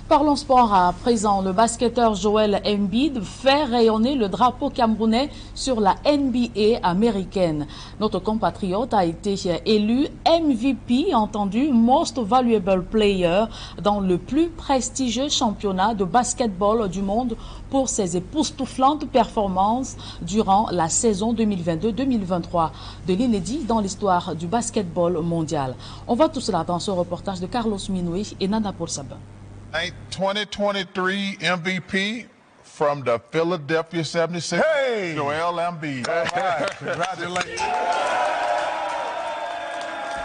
Parlons sport à présent. Le basketteur Joel Embiid fait rayonner le drapeau camerounais sur la NBA américaine. Notre compatriote a été élu MVP, entendu Most Valuable Player, dans le plus prestigieux championnat de basketball du monde pour ses époustouflantes performances durant la saison 2022-2023. De l'inédit dans l'histoire du basketball mondial. On voit tout cela dans ce reportage de Carlos Minoui et Nana Paul Sabin. 2023 MVP from the Philadelphia 76ers, hey! Joel Embiid. Congratulations.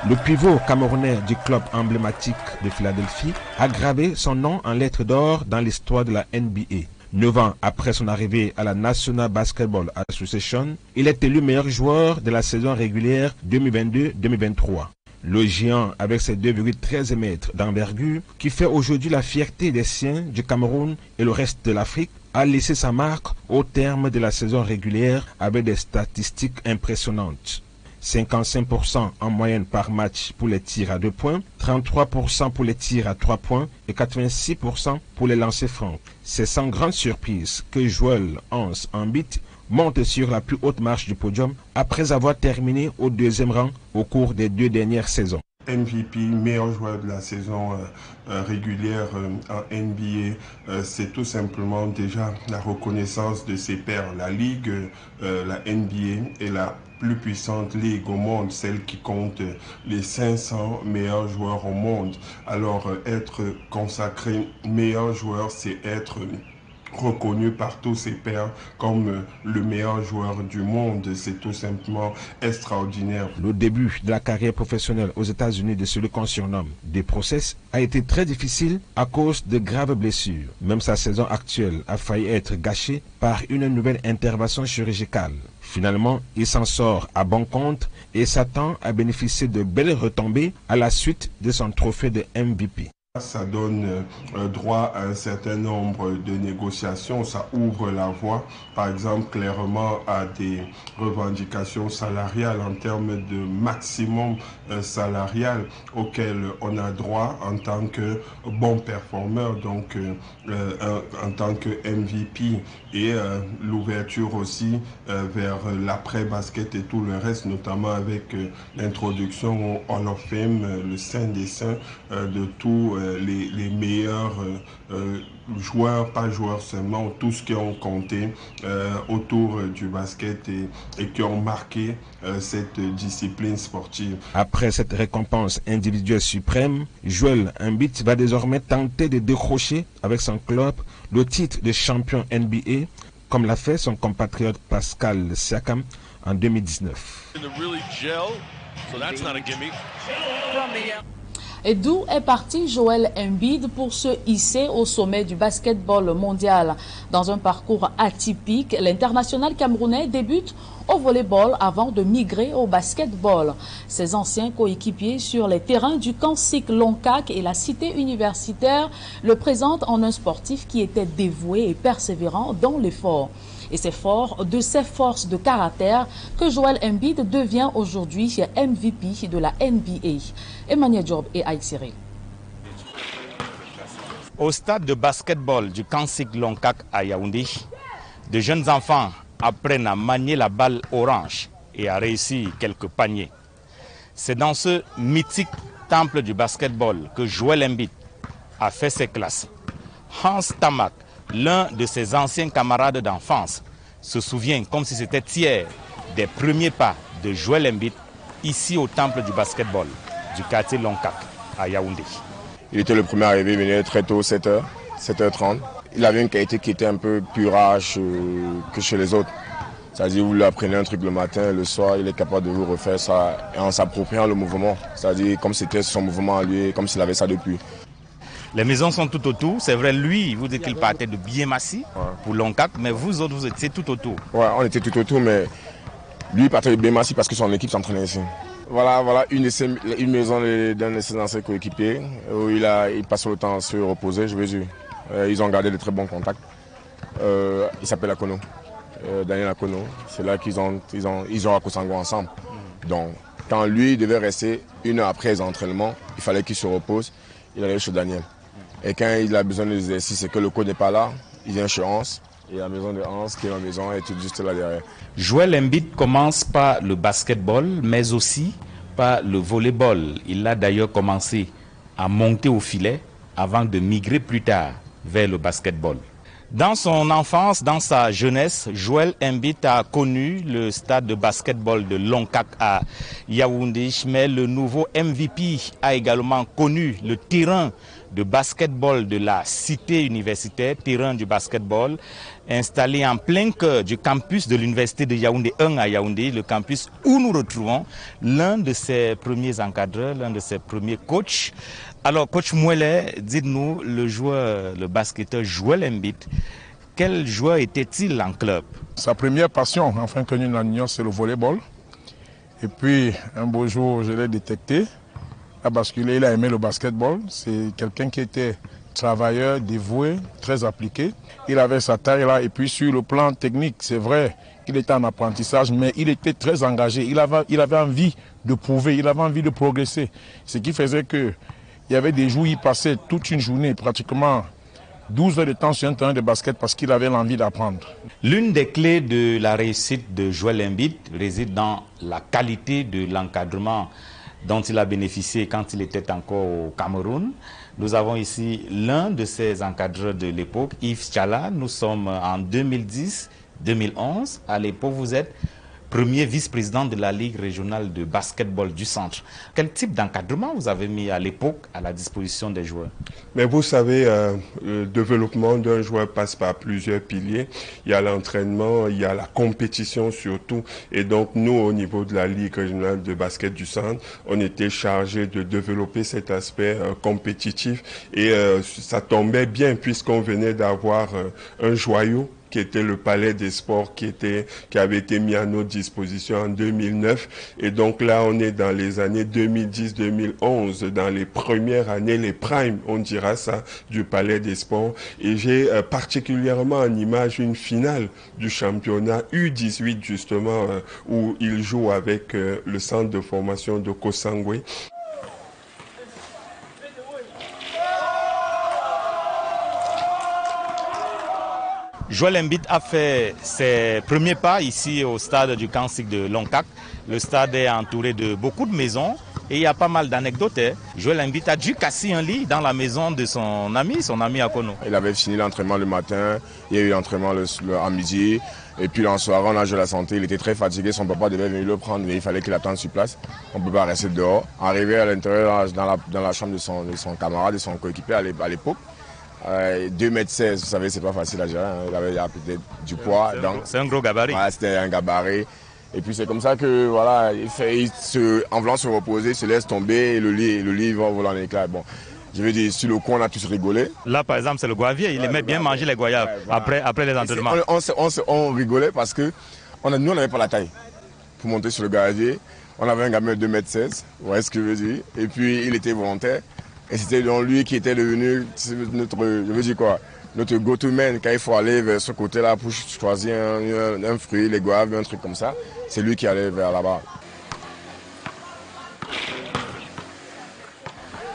Le pivot camerounais du club emblématique de Philadelphie a gravé son nom en lettres d'or dans l'histoire de la NBA. 9 ans après son arrivée à la National Basketball Association, il est élu meilleur joueur de la saison régulière 2022-2023. Le géant, avec ses 2,13 mètres d'envergure, qui fait aujourd'hui la fierté des siens du Cameroun et le reste de l'Afrique, a laissé sa marque au terme de la saison régulière avec des statistiques impressionnantes. 55% en moyenne par match pour les tirs à 2 points, 33% pour les tirs à 3 points et 86% pour les lancers francs. C'est sans grande surprise que Joel Embiid monte sur la plus haute marche du podium après avoir terminé au 2e rang au cours des 2 dernières saisons. MVP, meilleur joueur de la saison régulière en NBA, c'est tout simplement déjà la reconnaissance de ses pairs. La Ligue, la NBA est la plus puissante ligue au monde, celle qui compte les 500 meilleurs joueurs au monde. Alors être consacré meilleur joueur, c'est être reconnu par tous ses pairs comme le meilleur joueur du monde. C'est tout simplement extraordinaire. Le début de la carrière professionnelle aux États-Unis de celui qu'on surnomme The Process a été très difficile à cause de graves blessures. Même sa saison actuelle a failli être gâchée par une nouvelle intervention chirurgicale. Finalement, il s'en sort à bon compte et s'attend à bénéficier de belles retombées à la suite de son trophée de MVP. Ça donne droit à un certain nombre de négociations, ça ouvre la voie, par exemple, clairement à des revendications salariales en termes de maximum salarial auquel on a droit en tant que bon performeur, donc en tant que MVP, et l'ouverture aussi vers l'après-basket et tout le reste, notamment avec l'introduction au Hall of Fame, le Saint des Saints de tous les meilleurs joueurs, pas joueurs seulement, tous qui ont compté autour du basket et qui ont marqué cette discipline sportive. Après cette récompense individuelle suprême, Joel Embiid va désormais tenter de décrocher avec son club le titre de champion NBA, comme l'a fait son compatriote Pascal Siakam en 2019. Et d'où est parti Joel Embiid pour se hisser au sommet du basketball mondial? Dans un parcours atypique, l'international camerounais débute au volleyball avant de migrer au basketball. Ses anciens coéquipiers sur les terrains du Kansik Lonkak et la cité universitaire le présentent en un sportif qui était dévoué et persévérant dans l'effort. Et c'est fort de ses forces de caractère que Joel Embiid devient aujourd'hui MVP de la NBA. Emmanuel Job et Aïk Cyril. Au stade de basketball du Kansik Lonkak à Yaoundé, de jeunes enfants apprennent à manier la balle orange et à réussir quelques paniers. C'est dans ce mythique temple du basketball que Joel Embiid a fait ses classes. Hans Tamak, l'un de ses anciens camarades d'enfance, se souvient comme si c'était hier des premiers pas de Joel Embiid ici au temple du basketball du quartier Lonkak à Yaoundé. Il était le premier arrivé, il venait très tôt, 7h, 7h30. Il avait une qualité qui était un peu plus rare que chez les autres. C'est-à-dire, vous lui apprenez un truc le matin, le soir, il est capable de vous refaire ça en s'appropriant le mouvement. C'est-à-dire, comme c'était son mouvement à lui, comme s'il avait ça depuis. Les maisons sont tout autour. C'est vrai, lui, vous dites qu'il partait de Biémassi pour Lonkak, mais vous autres, vous étiez tout autour. Ouais, on était tout autour, mais lui, il partait de Biémassi parce que son équipe s'entraînait ici. Voilà une maison d'un de ses anciens coéquipiers où il passe le temps à se reposer, je veux dire. Ils ont gardé de très bons contacts. Il s'appelle Akono, Daniel Akono. C'est là qu'ils ont à Kosango ensemble. Donc, quand lui devait rester 1 heure après les entraînements, il fallait qu'il se repose. Il allait chez Daniel. Et quand il a besoin d'exercice et que le coach n'est pas là, il vient chez Hans. Et la maison de Hans qui est ma maison est juste là derrière. Joel Embiid commence par le basketball, mais aussi par le volleyball. Il a d'ailleurs commencé à monter au filet avant de migrer plus tard vers le basketball. Dans son enfance, dans sa jeunesse, Joel Embiid a connu le stade de basketball de Lonkak à Yaoundé, mais le nouveau MVP a également connu le terrain de basketball de la cité universitaire, terrain du basketball installé en plein cœur du campus de l'université de Yaoundé 1 à Yaoundé, le campus où nous retrouvons l'un de ses premiers encadreurs, l'un de ses premiers coachs. Alors, coach Mouelet, dites-nous, le basketteur Joel Embiid, quel joueur était-il en club? Sa première passion, enfin connue dans l'Union, c'est le volleyball. Et puis, un beau jour, je l'ai détecté. Il a basculé, il a aimé le basketball. C'est quelqu'un qui était travailleur, dévoué, très appliqué. Il avait sa taille là. Et puis, sur le plan technique, c'est vrai, il était en apprentissage, mais il était très engagé. Il avait envie de prouver, il avait envie de progresser. Ce qui faisait que il y avait des jours où il passait toute une journée, pratiquement 12 heures de temps sur un terrain de basket parce qu'il avait l'envie d'apprendre. L'une des clés de la réussite de Joel Embiid réside dans la qualité de l'encadrement dont il a bénéficié quand il était encore au Cameroun. Nous avons ici l'un de ses encadreurs de l'époque, Yves Tchala. Nous sommes en 2010-2011. À l'époque, vous êtes premier vice-président de la Ligue régionale de basketball du centre. Quel type d'encadrement vous avez mis à l'époque à la disposition des joueurs? Mais vous savez, le développement d'un joueur passe par plusieurs piliers. Il y a l'entraînement, il y a la compétition surtout. Et donc, nous, au niveau de la Ligue régionale de basket du centre, on était chargé de développer cet aspect compétitif. Et ça tombait bien puisqu'on venait d'avoir un joyau qui était le Palais des Sports qui avait été mis à notre disposition en 2009. Et donc là, on est dans les années 2010-2011, dans les premières années, les primes, on dira ça, du Palais des Sports. Et j'ai particulièrement en image une finale du championnat U18, justement, où il joue avec le centre de formation de Kosangwe. Joel Embiid a fait ses premiers pas ici au stade du Kansik de Lonkak. Le stade est entouré de beaucoup de maisons et il y a pas mal d'anecdotes. Joel Embiid a dû casser un lit dans la maison de son ami Akono. Il avait fini l'entraînement le matin, il y a eu l'entraînement à midi. Et puis en soirée, on a joué la santé, il était très fatigué, son papa devait venir le prendre, mais il fallait qu'il attende sur place. On ne peut pas rester dehors. Arrivé à l'intérieur, dans la chambre de son camarade, de son coéquipier à l'époque, 2,16 m, vous savez, c'est pas facile à gérer. Hein. Il avait peut-être du poids. C'est un gros gabarit. Ouais, c'était un gabarit. Et puis c'est comme ça que, voilà, en voulant se reposer, il se laisse tomber et le lit va voler en éclats. Bon, je veux dire, sur le coin, on a tous rigolé. Là, par exemple, c'est le goyavier. Il aimait bien manger les goyaves après les entraînements. On rigolait parce que nous, on n'avait pas la taille pour monter sur le goyavier. On avait un gamin de 2,16 m, vous voyez ce que je veux dire. Et puis, il était volontaire. Et c'était donc lui qui était devenu notre go-to-man quand il faut aller vers ce côté-là pour choisir un fruit, les goaves, un truc comme ça. C'est lui qui allait vers là-bas.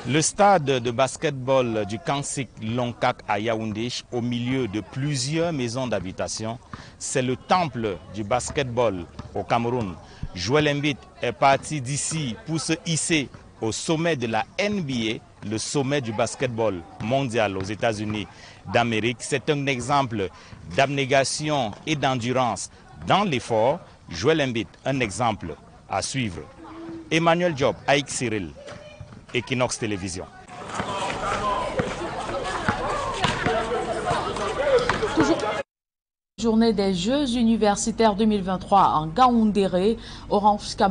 Le stade de basketball du Kansik Lonkak à Yaoundé, au milieu de plusieurs maisons d'habitation, c'est le temple du basketball au Cameroun. Joel Embiid est parti d'ici pour se hisser au sommet de la NBA, le sommet du basketball mondial aux États-Unis d'Amérique. C'est un exemple d'abnégation et d'endurance dans l'effort. Joel Embiid, un exemple à suivre. Emmanuel Diop, Aïk Cyril, Equinox Télévision. Toujours journée des Jeux universitaires 2023 en Gaoundéré, Orange